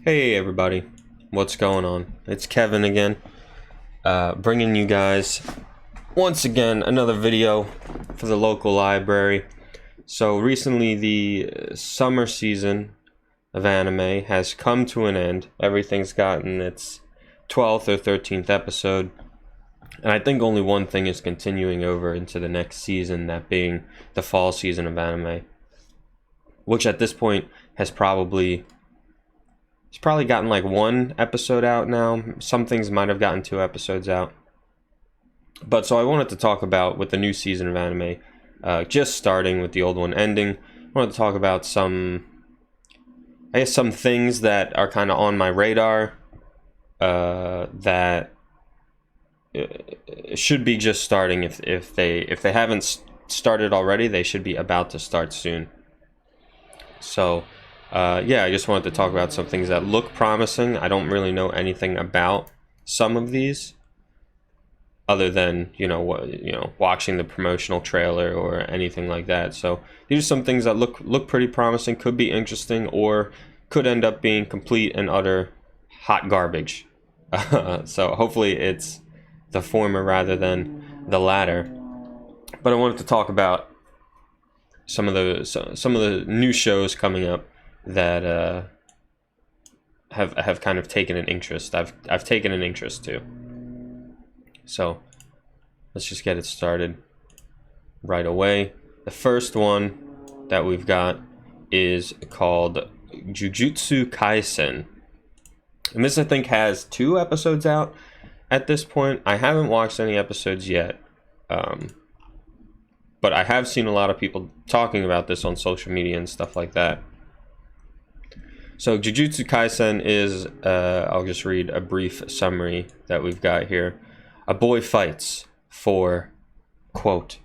Hey everybody, what's going on? It's Kevin again, bringing you guys once again another video for the local library. So recently the summer season of anime has come to an end. Everything's gotten its 12th or 13th episode, and I think only one thing is continuing over into the next season, that being the fall season of anime, which at this point has probably gotten like one episode out now. Some things might have gotten 2 episodes out. But so I wanted to talk about, with the new season of anime just starting with the old one ending, I wanted to talk about some things that are kind of on my radar that should be just starting. If they haven't started already, they should be about to start soon. So yeah, I just wanted to talk about some things that look promising. I don't really know anything about some of these, other than watching the promotional trailer or anything like that. So these are some things that look pretty promising, could be interesting, or could end up being complete and utter hot garbage. So hopefully it's the former rather than the latter. But I wanted to talk about some of the new shows coming up that have kind of taken an interest. I've taken an interest to. So let's just get it started right away. The first one that we've got is called Jujutsu Kaisen, and this I think has 2 episodes out at this point. I haven't watched any episodes yet, but I have seen a lot of people talking about this on social media and stuff like that. So Jujutsu Kaisen is, I'll just read a brief summary that we've got here. A boy fights for, quote,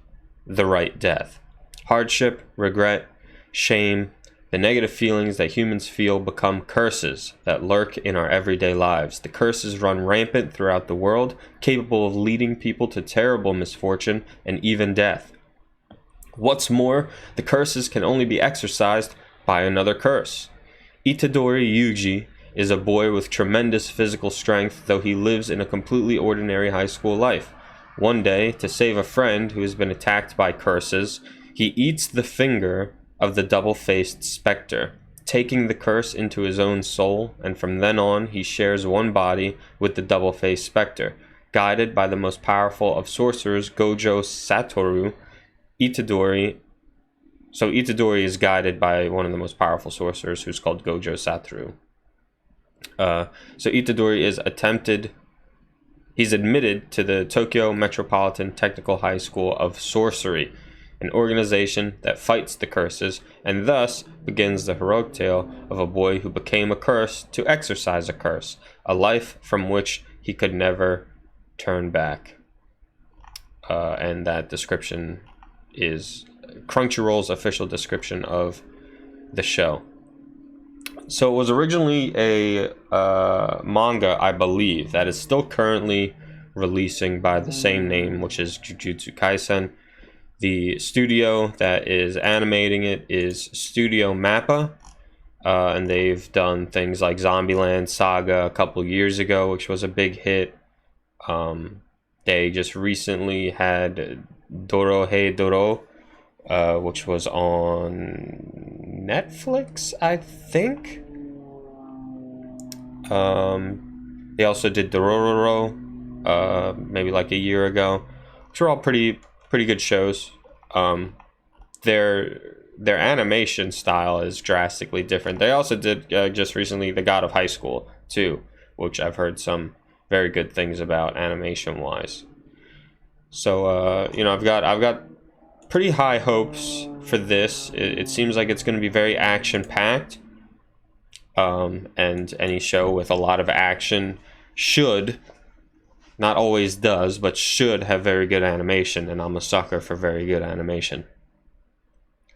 the right death. Hardship, regret, shame, the negative feelings that humans feel become curses that lurk in our everyday lives. The curses run rampant throughout the world, capable of leading people to terrible misfortune and even death. What's more, the curses can only be exorcised by another curse. Itadori Yuji is a boy with tremendous physical strength, though he lives in a completely ordinary high school life. One day, to save a friend who has been attacked by curses, he eats the finger of the double-faced specter, taking the curse into his own soul, and from then on he shares one body with the double-faced specter. Guided by the most powerful of sorcerers, Gojo Satoru, Itadori is guided by one of the most powerful sorcerers, who's called Gojo Satoru. So Itadori he's admitted to the Tokyo Metropolitan Technical High School of Sorcery, an organization that fights the curses, and thus begins the heroic tale of a boy who became a curse to exorcise a curse, a life from which he could never turn back. And that description is Crunchyroll's official description of the show. So it was originally a manga, I believe, that is still currently releasing by the same name, which is Jujutsu Kaisen. The studio that is animating it is Studio Mappa, and they've done things like Zombieland Saga a couple years ago, which was a big hit. They just recently had Dorohei Doro, which was on Netflix, I think. They also did Dororo, maybe like a year ago, which were all pretty good shows. Their animation style is drastically different. They also did just recently The God of High School too, which I've heard some very good things about animation wise. So I've got pretty high hopes for this. It seems like it's going to be very action packed, and any show with a lot of action should, not always does, but should have very good animation, and I'm a sucker for very good animation.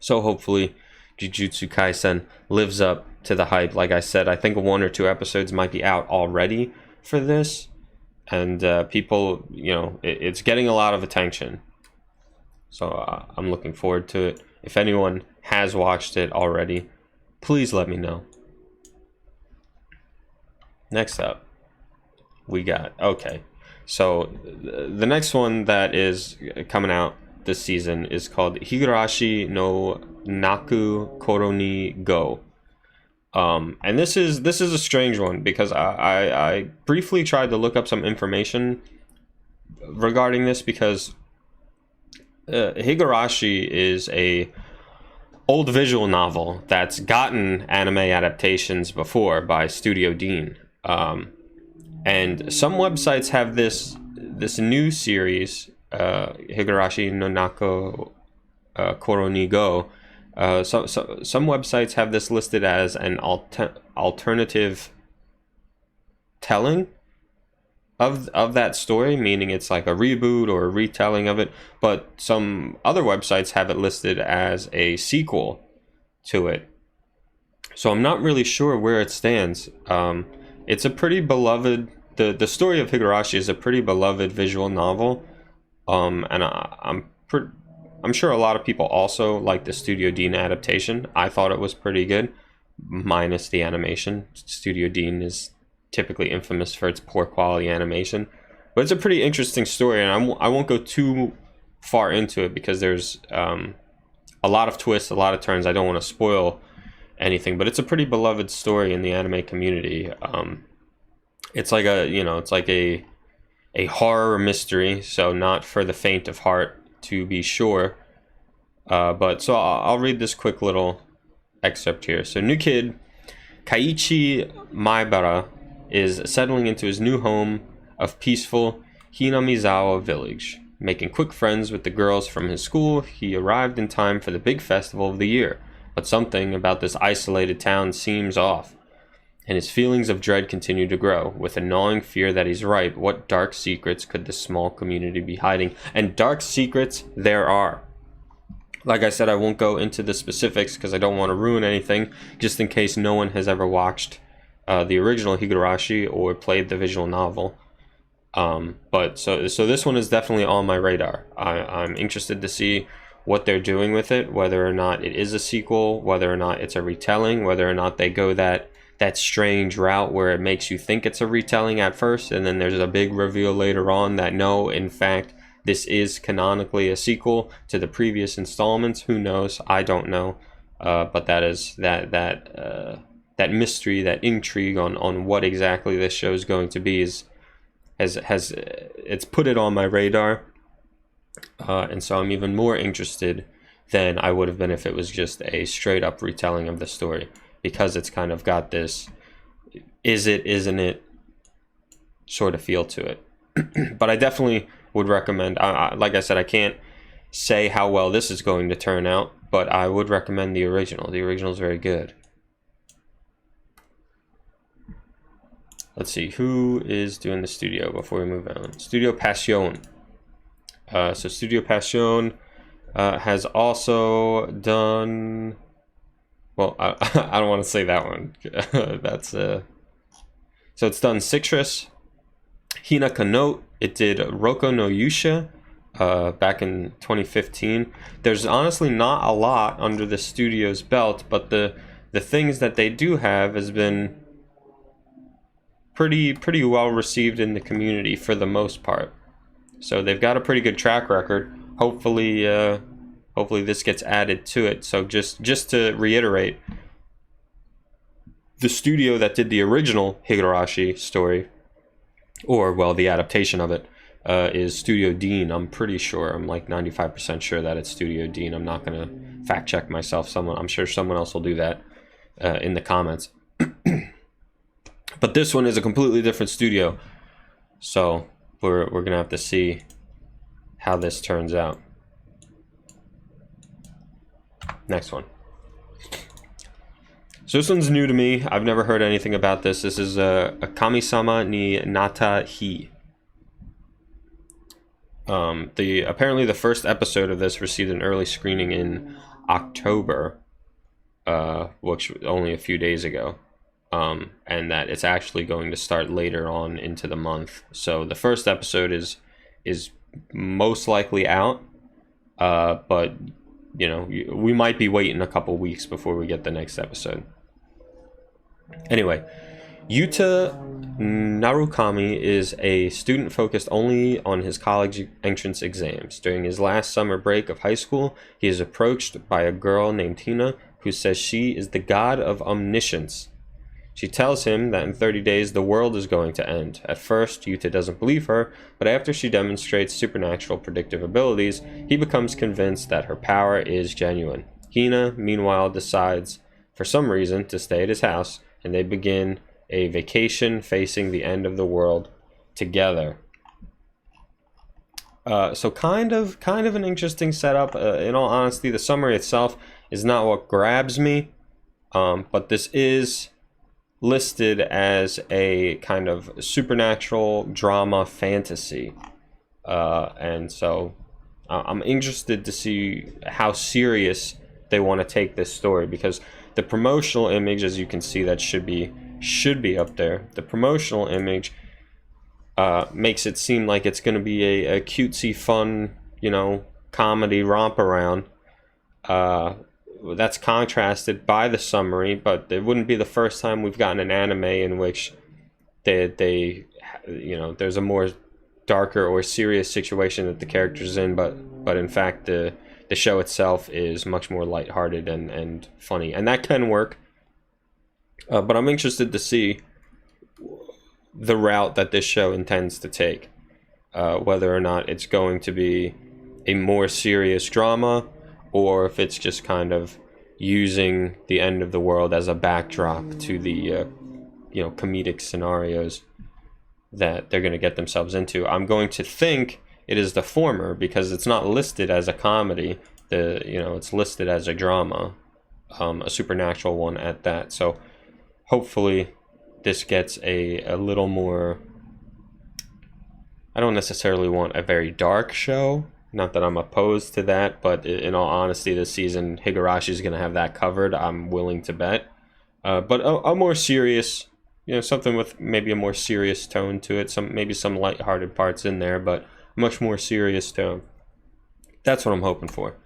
So hopefully Jujutsu Kaisen lives up to the hype. Like I said, I think 1 or 2 episodes might be out already for this, and people, it's getting a lot of attention. So I'm looking forward to it. If anyone has watched it already, please let me know. Next up, we got, okay. So the next one that is coming out this season is called Higurashi no Naku Koro ni Go. And this is a strange one because I briefly tried to look up some information regarding this because Higurashi is a old visual novel that's gotten anime adaptations before by Studio Dean. And some websites have this new series, Higurashi no Naku Koro ni Go. Some websites have this listed as an alternative telling of that story, meaning it's like a reboot or a retelling of it. But some other websites have it listed as a sequel to it. So I'm not really sure where it stands. It's a pretty beloved. The story of Higurashi is a pretty beloved visual novel, and I'm sure a lot of people also like the Studio Dean adaptation. I thought it was pretty good, minus the animation. Studio Dean is typically infamous for its poor quality animation, but it's a pretty interesting story, and I won't go too far into it because there's a lot of twists, a lot of turns. I don't want to spoil anything, but it's a pretty beloved story in the anime community. It's like a horror mystery, so not for the faint of heart, to be sure. But so I'll read this quick little excerpt here. So, new kid Kaiichi Maibara is settling into his new home of peaceful Hinamizawa village. Making quick friends with the girls from his school, he arrived in time for the big festival of the year. But something about this isolated town seems off, and his feelings of dread continue to grow, with a gnawing fear that he's right. What dark secrets could this small community be hiding? And dark secrets there are. Like I said, I won't go into the specifics because I don't want to ruin anything, just in case no one has ever watched the original Higurashi or played the visual novel. But so this one is definitely on my radar. I'm interested to see what they're doing with it, whether or not it is a sequel, whether or not it's a retelling, whether or not they go that strange route where it makes you think it's a retelling at first, and then there's a big reveal later on that no, in fact, this is canonically a sequel to the previous installments. Who knows? I don't know. But that is that mystery, that intrigue on what exactly this show is going to be has it's put it on my radar. And so I'm even more interested than I would have been if it was just a straight up retelling of the story, because it's kind of got this is it, isn't it sort of feel to it. But I definitely would recommend, like I said, I can't say how well this is going to turn out, but I would recommend the original. The original is very good. Let's see, who is doing the studio before we move on? Studio Passion. So Studio Passion has also done, well, I don't want to say that one. That's so it's done Citrus, Hinaka Note. It did Roko no Yusha back in 2015. There's honestly not a lot under the studio's belt, but the things that they do have has been pretty well received in the community for the most part. So they've got a pretty good track record. Hopefully this gets added to it. So just to reiterate, the studio that did the original Higurashi story, or well, the adaptation of it, is Studio Dean. I'm pretty sure. I'm like 95% sure that it's Studio Dean. I'm not gonna fact check myself. I'm sure someone else will do that in the comments. But this one is a completely different studio, so we're gonna have to see how this turns out. Next one. So this one's new to me. I've never heard anything about this. This is Akamisama Ninatahee. Apparently the first episode of this received an early screening in October, which was only a few days ago. And that it's actually going to start later on into the month. So the first episode is most likely out, but you know, we might be waiting a couple weeks before we get the next episode. Anyway, Yuta Narukami is a student focused only on his college entrance exams. During his last summer break of high school, he is approached by a girl named Tina who says she is the god of omniscience. She tells him that in 30 days the world is going to end. At first, Yuta doesn't believe her, but after she demonstrates supernatural predictive abilities, he becomes convinced that her power is genuine. Hina, meanwhile, decides, for some reason, to stay at his house, and they begin a vacation facing the end of the world together. So kind of an interesting setup. In all honesty, the summary itself is not what grabs me, but this is listed as a kind of supernatural drama fantasy, and so I'm interested to see how serious they want to take this story, because the promotional image, as you can see, that should be up there. The promotional image makes it seem like it's going to be a cutesy, fun, comedy romp around. That's contrasted by the summary, but it wouldn't be the first time we've gotten an anime in which there's a more darker or serious situation that the character's in, but in fact the show itself is much more lighthearted and funny, and that can work. But I'm interested to see the route that this show intends to take, whether or not it's going to be a more serious drama, or if it's just kind of using the end of the world as a backdrop to the comedic scenarios that they're going to get themselves into. I'm going to think it is the former, because it's not listed as a comedy. It's listed as a drama, a supernatural one at that. So hopefully this gets a little more. I don't necessarily want a very dark show. Not that I'm opposed to that, but in all honesty, this season Higurashi is going to have that covered, I'm willing to bet. But a more serious, something with maybe a more serious tone to it. Maybe some lighthearted parts in there, but much more serious tone. That's what I'm hoping for.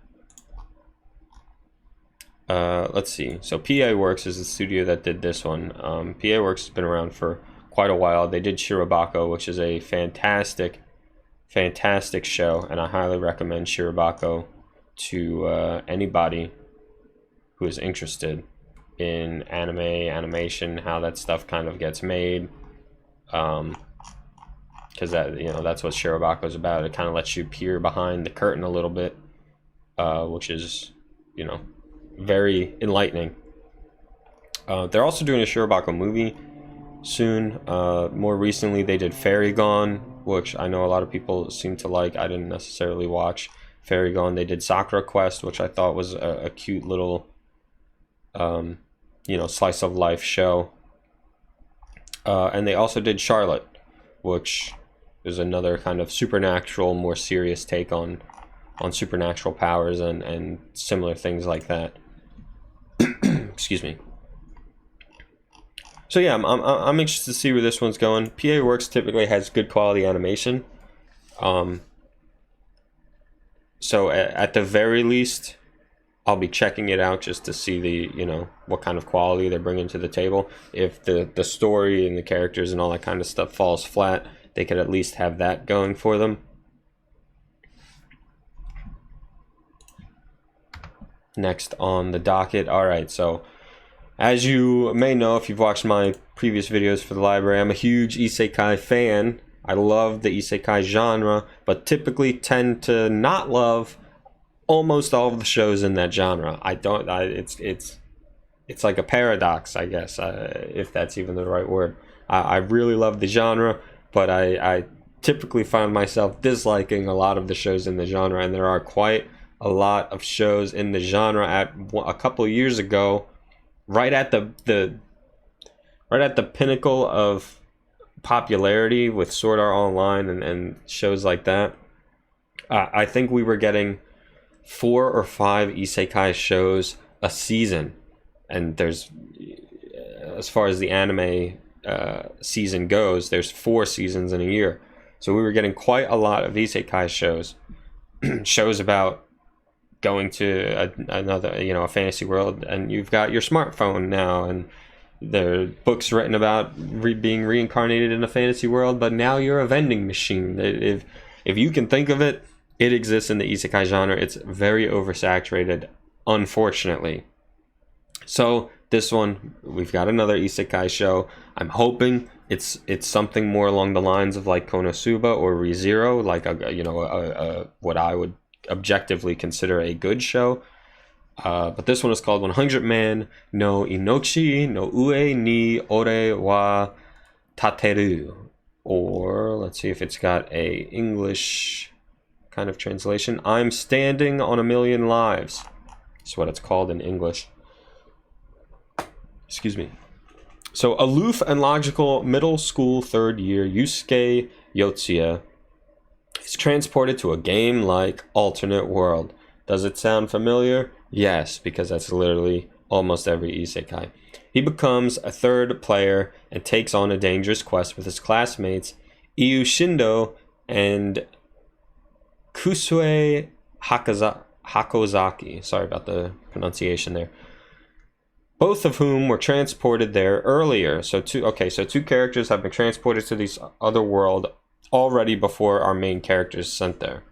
Let's see. So PA Works is the studio that did this one. PA Works has been around for quite a while. They did Shirobako, which is a fantastic show, and I highly recommend Shirobako to anybody who is interested in anime, animation, how that stuff kind of gets made, because that's what Shirobako is about. It kind of lets you peer behind the curtain a little bit, which is very enlightening. They're also doing a Shirobako movie soon. More recently they did Fairy Gone, which I know a lot of people seem to like. I didn't necessarily watch Fairy Gone. They did Sakura Quest, which I thought was a cute little slice of life show, and they also did Charlotte, which is another kind of supernatural, more serious take on supernatural powers and similar things like that. Excuse me. So yeah, I'm interested to see where this one's going. PA Works typically has good quality animation, so at the very least, I'll be checking it out just to see what kind of quality they're bringing to the table. If the story and the characters and all that kind of stuff falls flat, they could at least have that going for them. Next on the docket, alright, so as you may know if you've watched my previous videos for the library, I'm a huge isekai fan. I love the isekai genre, but typically tend to not love almost all of the shows in that genre. It's like a paradox, I guess, if that's even the right word. I really love the genre, but I typically find myself disliking a lot of the shows in the genre, and there are quite a lot of shows in the genre. At a couple of years ago, right at the pinnacle of popularity with Sword Art Online and shows like that, I think we were getting 4 or 5 isekai shows a season, and there's, as far as the anime season goes, there's 4 seasons in a year, so we were getting quite a lot of isekai shows. Shows about going to another, a fantasy world, and you've got your smartphone now, and There are books written about being reincarnated in a fantasy world, but now you're a vending machine. If you can think of it, it exists in the isekai genre. It's very oversaturated, unfortunately. So this one, we've got another isekai show. I'm hoping it's something more along the lines of like Konosuba or ReZero, like what I would objectively consider a good show. But this one is called 100 Man no Inochi no Ue ni Ore wa Tateru. Or let's see if it's got a English kind of translation. I'm standing on a million lives. That's what it's called in English. Excuse me. So, aloof and logical middle school third year Yusuke Yotsuya is transported to a game-like alternate world. Does it sound familiar? Yes, because that's literally almost every isekai. He becomes a third player and takes on a dangerous quest with his classmates Iu Shindo and Kusue Hakozaki. Sorry about the pronunciation there. Both of whom were transported there earlier. So two characters have been transported to this other world already before our main character is sent there.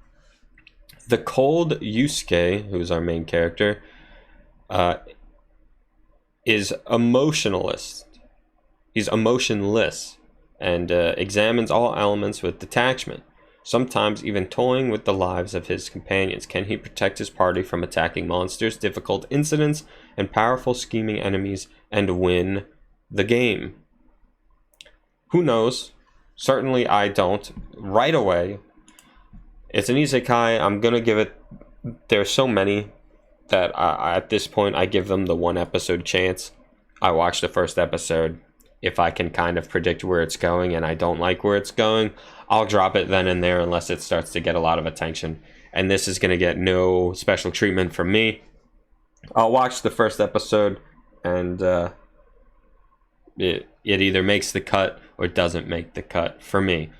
The cold Yusuke, who's our main character, is emotionalist. He's emotionless and examines all elements with detachment, sometimes even toying with the lives of his companions. Can he protect his party from attacking monsters, difficult incidents, and powerful scheming enemies, and win the game? Who knows? Certainly I don't. Right away, it's an isekai. I'm gonna give it... There's so many that at this point I give them the 1 episode chance. I watch the first episode. If I can kind of predict where it's going and I don't like where it's going, I'll drop it then and there unless it starts to get a lot of attention. And this is going to get no special treatment from me. I'll watch the first episode and it either makes the cut or doesn't make the cut for me.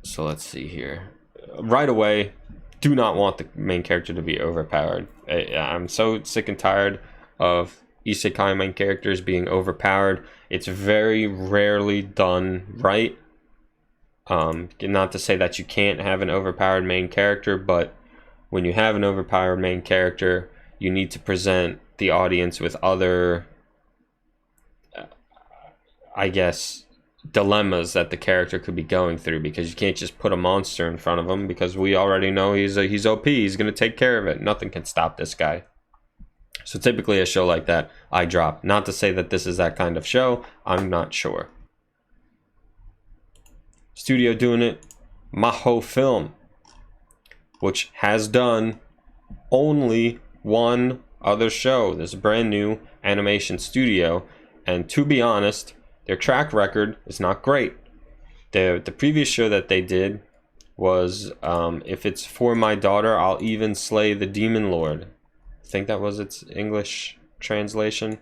So let's see here. Right away, do not want the main character to be overpowered. I'm so sick and tired of isekai main characters being overpowered. It's very rarely done right. Not to say that you can't have an overpowered main character, but when you have an overpowered main character, you need to present the audience with other, I guess, dilemmas that the character could be going through, because you can't just put a monster in front of him, because we already know he's OP. He's going to take care of it. Nothing can stop this guy. So typically a show like that, I drop. Not to say that this is that kind of show. I'm not sure. Studio doing it, Maho Film, which has done only one other show. This brand new animation studio. And to be honest, their track record is not great. The previous show that they did was, if it's for my daughter, I'll even slay the demon lord. I think that was its English translation,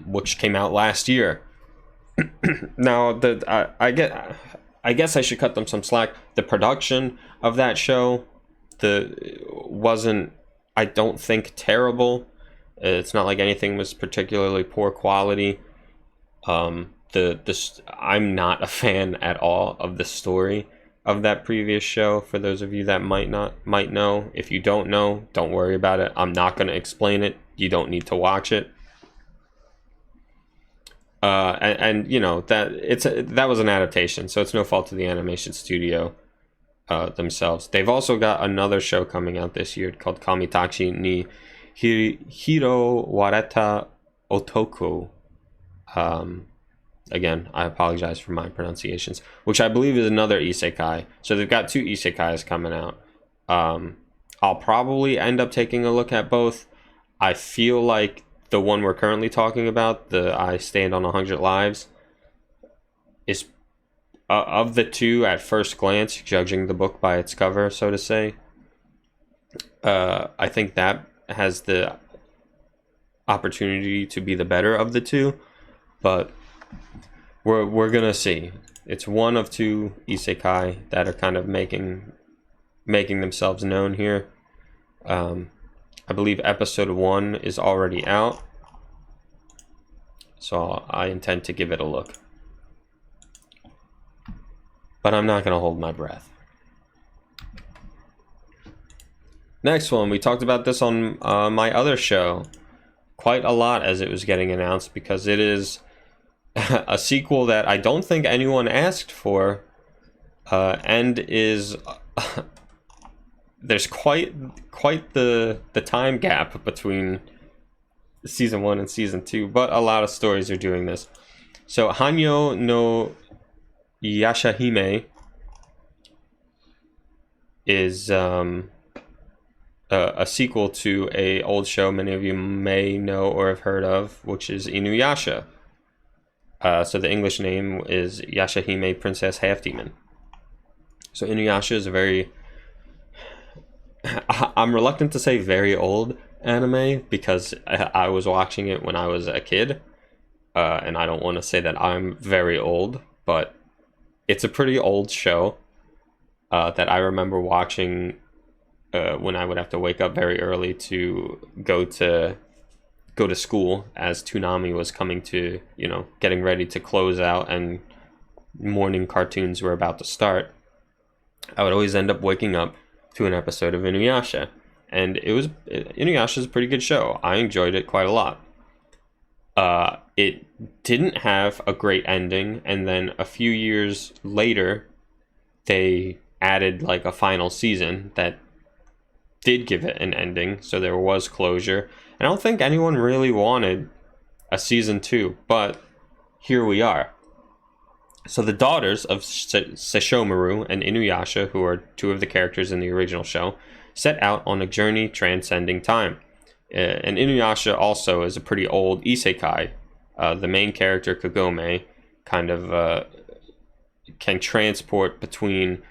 which came out last year. Now, I guess I should cut them some slack. The production of that show wasn't, I don't think, terrible. It's not like anything was particularly poor quality. I'm not a fan at all of the story of that previous show. For those of you that might know, if you don't know, don't worry about it. I'm not going to explain it. You don't need to watch it. And you know that was an adaptation, so it's no fault of the animation studio themselves. They've also got another show coming out this year called Kamitachi ni Hiro Wareta Otoko. Again, I apologize for my pronunciations, which I believe is another isekai. So they've got 2 isekais coming out. I'll probably end up taking a look at both. I feel like the one we're currently talking about, the I Stand on 100 Lives, is of the 2 at first glance, judging the book by its cover, so to say. I think that has the opportunity to be the better of the 2, but we're gonna see. It's one of 2 isekai that are kind of making themselves known here. I believe episode 1 is already out, so I intend to give it a look. But I'm not going to hold my breath. Next one, we talked about this on my other show quite a lot as it was getting announced, because it is a sequel that I don't think anyone asked for, and is there's quite the time gap between season 1 and season 2, but a lot of stories are doing this. So Hanyo no Yashahime is a sequel to a old show many of you may know or have heard of, which is Inuyasha. So the English name is Yashahime Princess Half Demon. So Inuyasha is a very, I'm reluctant to say very old anime, because I was watching it when I was a kid, and I don't want to say that I'm very old, but it's a pretty old show that I remember watching when I would have to wake up very early to go to school, as Toonami was coming to, getting ready to close out and morning cartoons were about to start. I would always end up waking up to an episode of Inuyasha, and Inuyasha is a pretty good show. I enjoyed it quite a lot. It didn't have a great ending, and then a few years later they added like a final season that did give it an ending, so there was closure. And I don't think anyone really wanted a season 2, but here we are. So the daughters of Sesshomaru and Inuyasha, who are two of the characters in the original show, set out on a journey transcending time. And Inuyasha also is a pretty old isekai. The main character, Kagome, kind of can transport between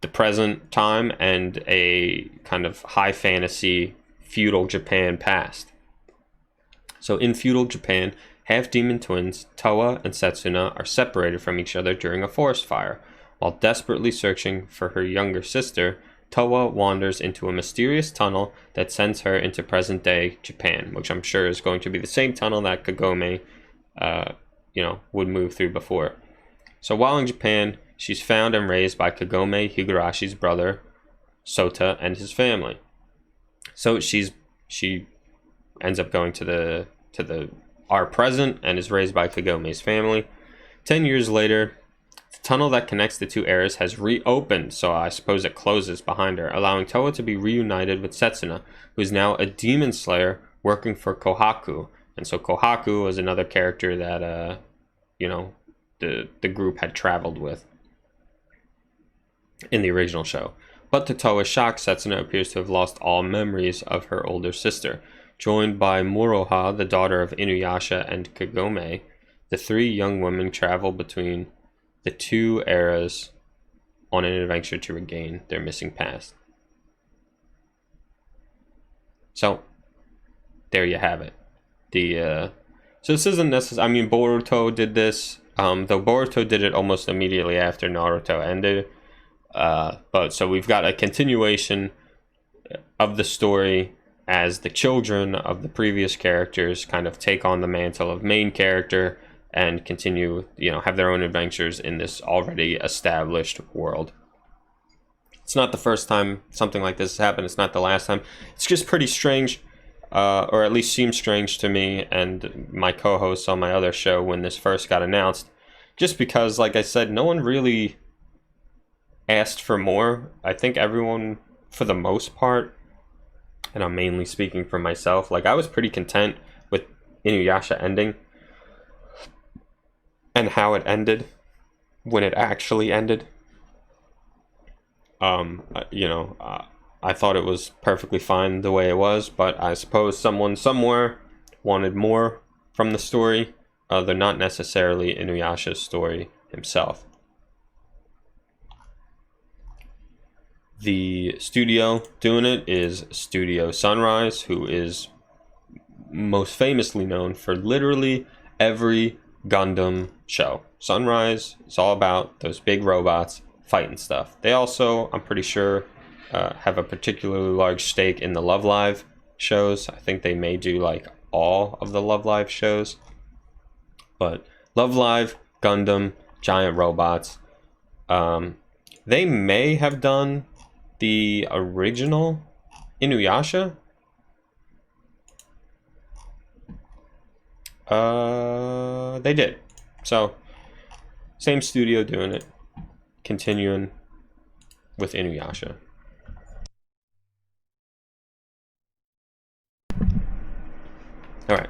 the present time and a kind of high fantasy feudal Japan past. So in feudal Japan, half-demon twins Towa and Setsuna are separated from each other during a forest fire. While desperately searching for her younger sister, Towa wanders into a mysterious tunnel that sends her into present-day Japan, which I'm sure is going to be the same tunnel that Kagome, would move through before. So while in Japan, she's found and raised by Kagome Higurashi's brother, Sota, and his family. So she ends up going to our present and is raised by Kagome's family. 10 years later, the tunnel that connects the two eras has reopened, so I suppose it closes behind her, allowing Towa to be reunited with Setsuna, who is now a demon slayer working for Kohaku. And so Kohaku was another character that, the group had traveled with in the original show. But to Towa's shock, Setsuna appears to have lost all memories of her older sister. Joined by Moroha, the daughter of Inuyasha and Kagome, the three young women travel between the two eras on an adventure to regain their missing past. So, there you have it. So this isn't necessarily, I mean, Boruto did this, though Boruto did it almost immediately after Naruto ended. But so we've got a continuation of the story as the children of the previous characters kind of take on the mantle of main character and continue, have their own adventures in this already established world. It's not the first time something like this has happened. It's not the last time. It's just pretty strange, or at least seems strange to me and my co-hosts on my other show when this first got announced. Just because, like I said, no one really asked for more. I think everyone, for the most part, and I'm mainly speaking for myself, like I was pretty content with Inuyasha ending and how it ended when it actually ended. I thought it was perfectly fine the way it was, but I suppose someone somewhere wanted more from the story, though not necessarily Inuyasha's story himself. The studio doing it is Studio Sunrise, who is most famously known for literally every Gundam show. Sunrise is all about those big robots fighting stuff. They also, I'm pretty sure, have a particularly large stake in the Love Live shows. I think they may do like all of the Love Live shows, but Love Live, Gundam, giant robots. They may have done the original Inuyasha. They did. So same studio doing it, continuing with Inuyasha. All right,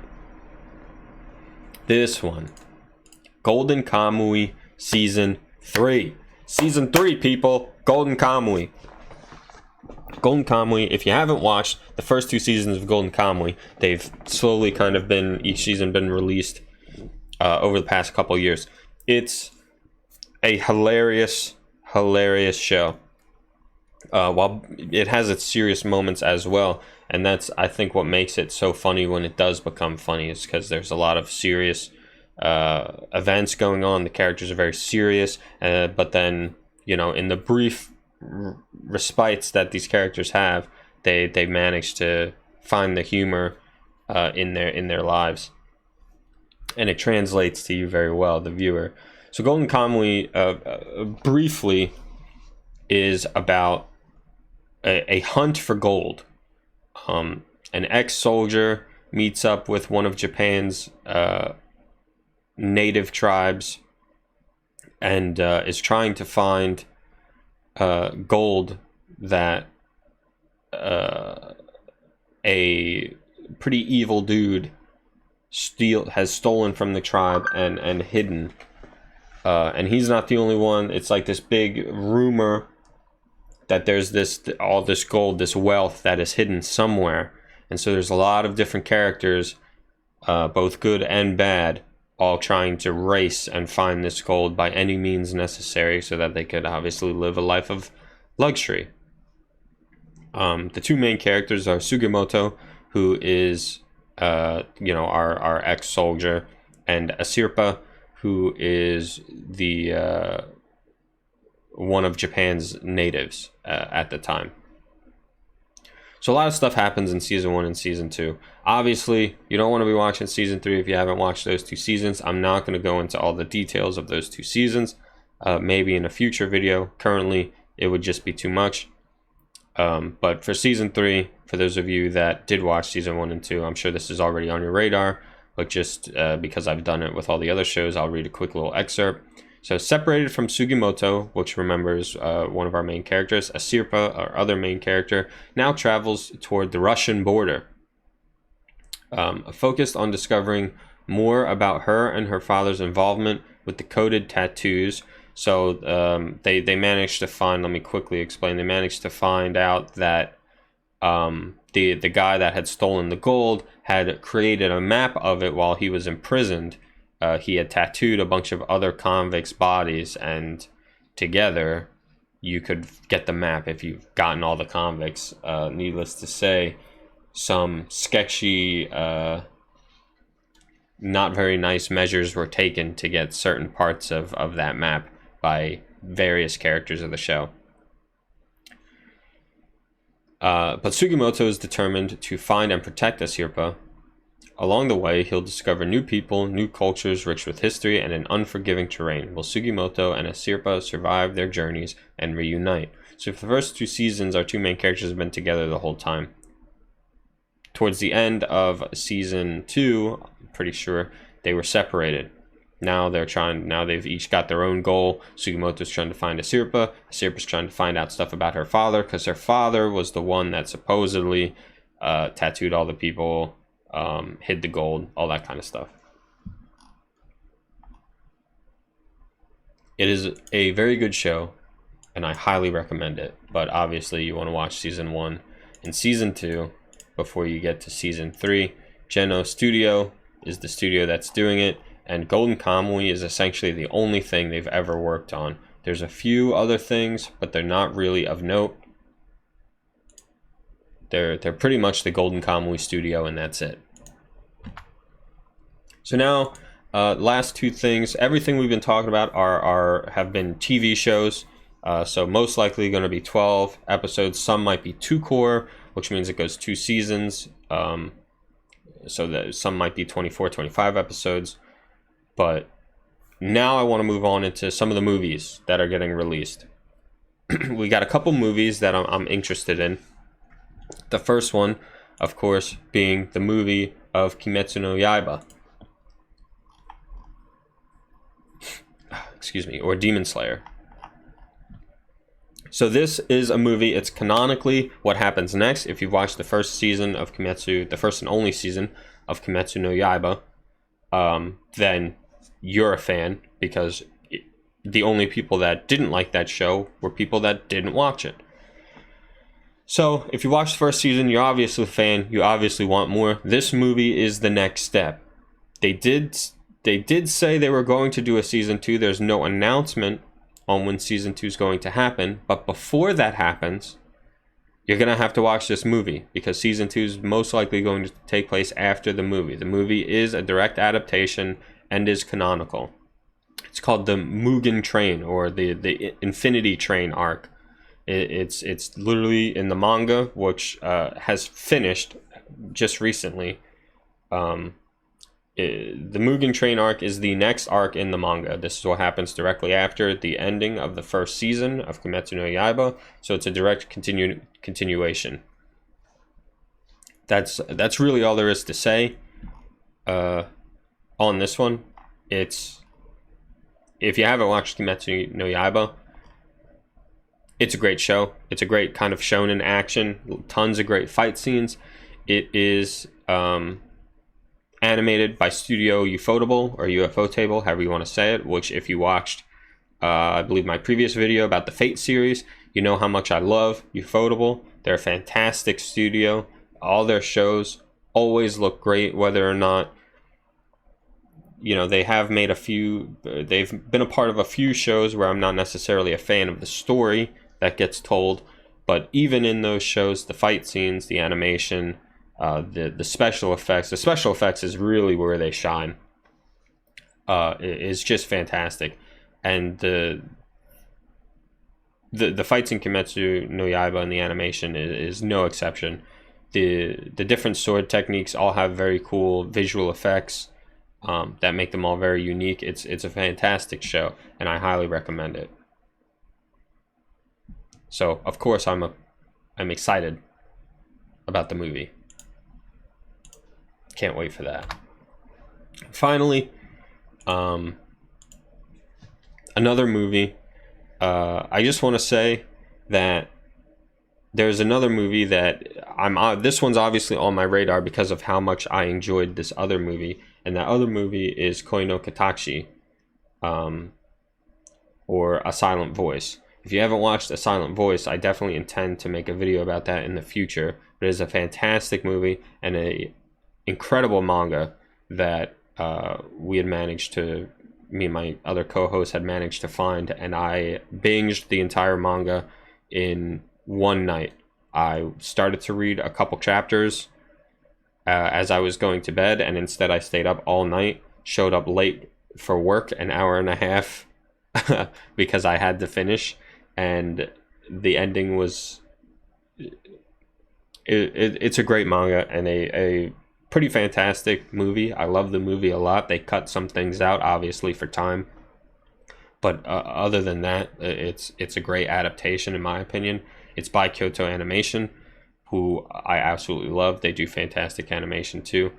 this one, Golden Kamui season 3. Season 3, people. Golden Kamui. Golden Kamui, if you haven't watched the first 2 seasons of Golden Kamui, they've slowly kind of been, each season been released over the past couple years. It's a hilarious show. While it has its serious moments as well, and that's, I think, what makes it so funny when it does become funny, is because there's a lot of serious events going on. The characters are very serious, but then, you know, in the brief respites that these characters have, they manage to find the humor in their lives, and it translates to you very well, the viewer. So Golden Kamui, briefly, is about a hunt for gold. An ex-soldier meets up with one of Japan's native tribes and is trying to find gold that a pretty evil dude has stolen from the tribe and hidden. And he's not the only one. It's like this big rumor that there's all this gold, this wealth that is hidden somewhere. And so there's a lot of different characters, both good and bad, all trying to race and find this gold by any means necessary so that they could obviously live a life of luxury. The 2 main characters are Sugimoto, who is our ex-soldier, and Asirpa, who is the one of Japan's natives at the time. So a lot of stuff happens in season 1 and season 2. Obviously, you don't want to be watching season 3 if you haven't watched those 2 seasons. I'm not going to go into all the details of those 2 seasons. Maybe in a future video. Currently, it would just be too much. But for season 3, for those of you that did watch season 1 and 2, I'm sure this is already on your radar. But just because I've done it with all the other shows, I'll read a quick little excerpt. So, separated from Sugimoto, which remembers one of our main characters, Asirpa, our other main character, now travels toward the Russian border. Focused on discovering more about her and her father's involvement with the coded tattoos. So they managed to find, let me quickly explain, they managed to find out that the guy that had stolen the gold had created a map of it while he was imprisoned. He had tattooed a bunch of other convicts' bodies, and together you could get the map if you've gotten all the convicts. Needless to say, some sketchy, not very nice measures were taken to get certain parts of that map by various characters of the show. But Sugimoto is determined to find and protect Asirpa. Along the way, he'll discover new people, new cultures rich with history, and an unforgiving terrain. Will Sugimoto and Asirpa survive their journeys and reunite? So for the first 2 seasons, our 2 main characters have been together the whole time. Towards the end of season 2, I'm pretty sure, they were separated. Now they've each got their own goal. Sugimoto's trying to find Asirpa. Asirpa's trying to find out stuff about her father, because her father was the one that supposedly tattooed all the people, hid the gold, all that kind of stuff. It is a very good show, and I highly recommend it. But obviously, you want to watch season 1 and season 2 before you get to season 3. Geno Studio is the studio that's doing it, and Golden Kamui is essentially the only thing they've ever worked on. There's a few other things, but they're not really of note. They're pretty much the Golden Kamui studio, and that's it. So now, last 2 things. Everything we've been talking about have been TV shows. So most likely going to be 12 episodes. Some might be 2 core, which means it goes 2 seasons. So that some might be 24, 25 episodes. But now I want to move on into some of the movies that are getting released. We got a couple movies that I'm interested in. The first one, of course, being the movie of Kimetsu no Yaiba. Excuse me, or Demon Slayer. So this is a movie. It's canonically what happens next. If you've watched the first season of Kimetsu, the first and only season of Kimetsu no Yaiba, then you're a fan, because the only people that didn't like that show were people that didn't watch it. So if you watched the first season, you're obviously a fan. You obviously want more. This movie is the next step. They did say they were going to do a season 2. There's no announcement on when season 2 is going to happen, but before that happens, you're gonna have to watch this movie, because season 2 is most likely going to take place after the movie. The movie is a direct adaptation and is canonical. It's called the Mugen Train, or the Infinity Train arc. It's literally in the manga, which has finished just recently. The Mugen Train arc is the next arc in the manga. This is what happens directly after the ending of the first season of Kimetsu no Yaiba, so it's a direct continuation. That's really all there is to say on this one. If you haven't watched Kimetsu no Yaiba, it's a great show. It's a great kind of shonen action, tons of great fight scenes. It is animated by Studio Ufotable, or UFO Table, however you want to say it, which if you watched, I believe, my previous video about the Fate series, you know how much I love Ufotable. They're a fantastic studio. All their shows always look great, whether or not, they have made they've been a part of a few shows where I'm not necessarily a fan of the story that gets told, but even in those shows, the fight scenes, the animation, the special effects is really where they shine. Is just fantastic, and the fights in Kimetsu no Yaiba and the animation is no exception. The different sword techniques all have very cool visual effects that make them all very unique. It's a fantastic show, and I highly recommend it. So of course I'm excited about the movie. Can't wait for that. Finally, another movie. I just want to say that there's another movie that this one's obviously on my radar because of how much I enjoyed this other movie, and that other movie is Koi no Katachi, or A Silent Voice. If you haven't watched A Silent Voice, I definitely intend to make a video about that in the future. But it is a fantastic movie and a incredible manga that me and my other co-hosts had managed to find, and I binged the entire manga in one night. I started to read a couple chapters as I was going to bed, and instead I stayed up all night, showed up late for work, an hour and a half because I had to finish, and the ending was it's a great manga and a pretty fantastic movie. I love the movie a lot. They cut some things out, obviously, for time, but other than that, it's a great adaptation in my opinion. It's by Kyoto Animation, who I absolutely love. They do fantastic animation too,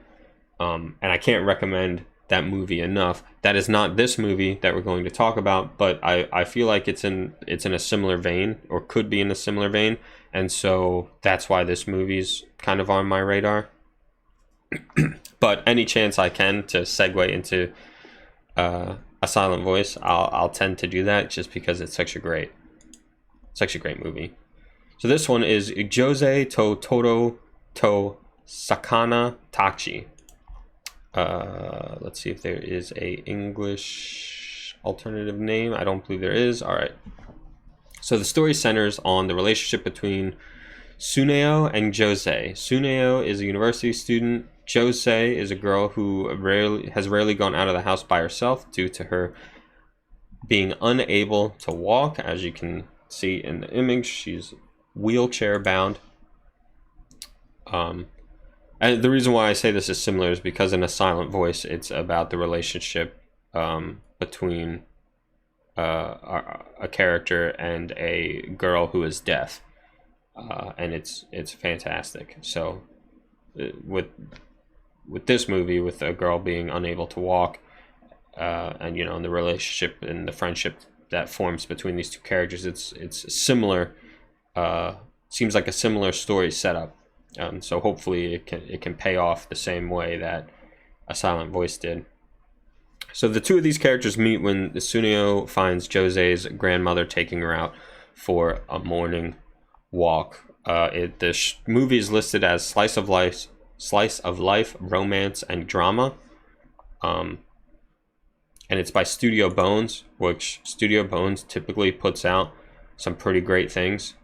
and I can't recommend that movie enough. That is not this movie that we're going to talk about, but I feel like it's in a similar vein, or could be in a similar vein, and so that's why this movie's kind of on my radar. But any chance I can to segue into A Silent Voice, I'll tend to do that, just because it's such a great movie. So this one is Jose to Toro to Sakana Tachi. Let's see if there is a English alternative name. I don't believe there is. All right. So the story centers on the relationship between Tsuneo and Jose. Tsuneo is a university student. Jose is a girl who has rarely gone out of the house by herself due to her being unable to walk, as you can see in the image, she's wheelchair bound. And the reason why I say this is similar is because in A Silent Voice, it's about the relationship between a character and a girl who is deaf, and it's fantastic. So with this movie, with a girl being unable to walk, and and the relationship and the friendship that forms between these two characters, it's similar. Seems like a similar story setup. So hopefully it can pay off the same way that A Silent Voice did. So the two of these characters meet when Tsuneo finds Jose's grandmother taking her out for a morning walk. The movie is listed as slice of life, romance, and drama. And it's by Studio Bones, which Studio Bones typically puts out some pretty great things.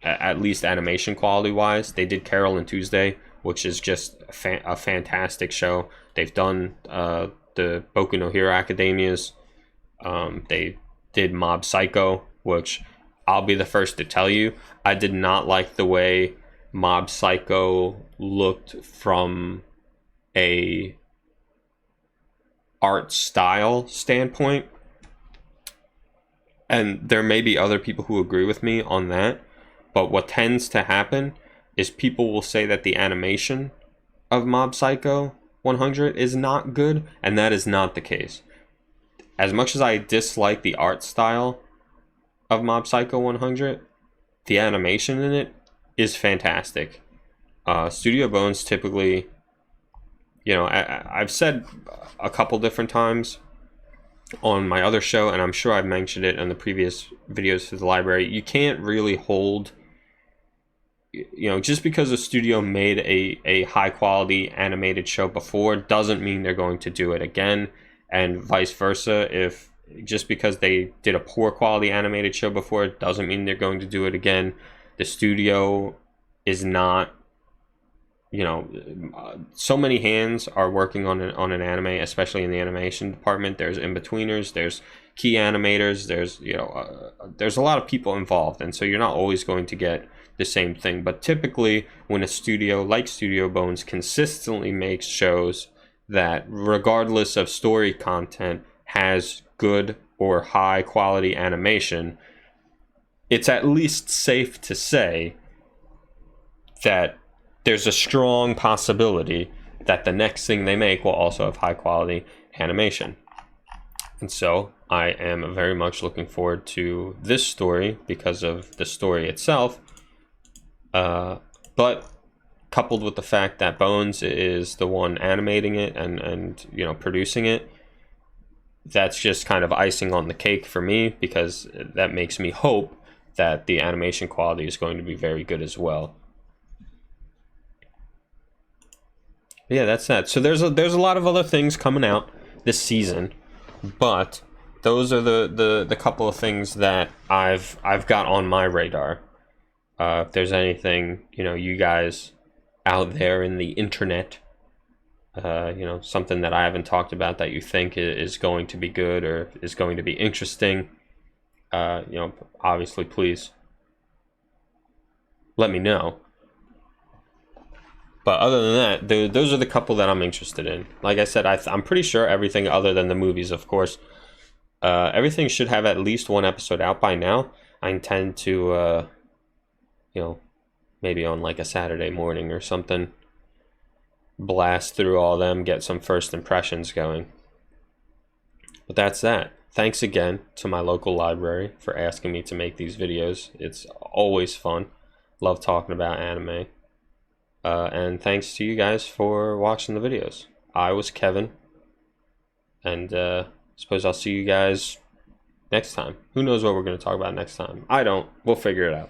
At least animation quality wise. They did Carol and Tuesday, which is just a fantastic show. They've done the Boku no Hero Academias. They did Mob Psycho, which I'll be the first to tell you, I did not like the way Mob Psycho looked from a art style standpoint. And there may be other people who agree with me on that. But what tends to happen is people will say that the animation of Mob Psycho 100 is not good, and that is not the case. As much as I dislike the art style of Mob Psycho 100, the animation in it is fantastic. Studio Bones typically, I've said a couple different times on my other show, and I'm sure I've mentioned it in the previous videos for the library, you can't really hold... just because a studio made a high quality animated show before doesn't mean they're going to do it again, and vice versa. If just because they did a poor quality animated show before doesn't mean they're going to do it again. The studio is not, so many hands are working on an anime, especially in the animation department. There's in-betweeners, there's key animators, there's a lot of people involved, and so you're not always going to get the same thing. But typically when a studio like Studio Bones consistently makes shows that, regardless of story content, has good or high quality animation, it's at least safe to say that there's a strong possibility that the next thing they make will also have high quality animation. And so I am very much looking forward to this story because of the story itself. But coupled with the fact that Bones is the one animating it and producing it, that's just kind of icing on the cake for me, because that makes me hope that the animation quality is going to be very good as well. Yeah, that's that. So there's a lot of other things coming out this season, but those are the couple of things that I've got on my radar. If there's anything, you guys out there in the internet, something that I haven't talked about that you think is going to be good or is going to be interesting, obviously, please let me know. But other than that, those are the couple that I'm interested in. Like I said, I'm pretty sure everything other than the movies, of course, everything should have at least one episode out by now. I intend to, maybe on like a Saturday morning or something, blast through all of them, get some first impressions going. But that's that. Thanks again to my local library for asking me to make these videos. It's always fun. Love talking about anime. And thanks to you guys for watching the videos. I was Kevin, and suppose I'll see you guys next time. Who knows what we're going to talk about next time? I don't. We'll figure it out.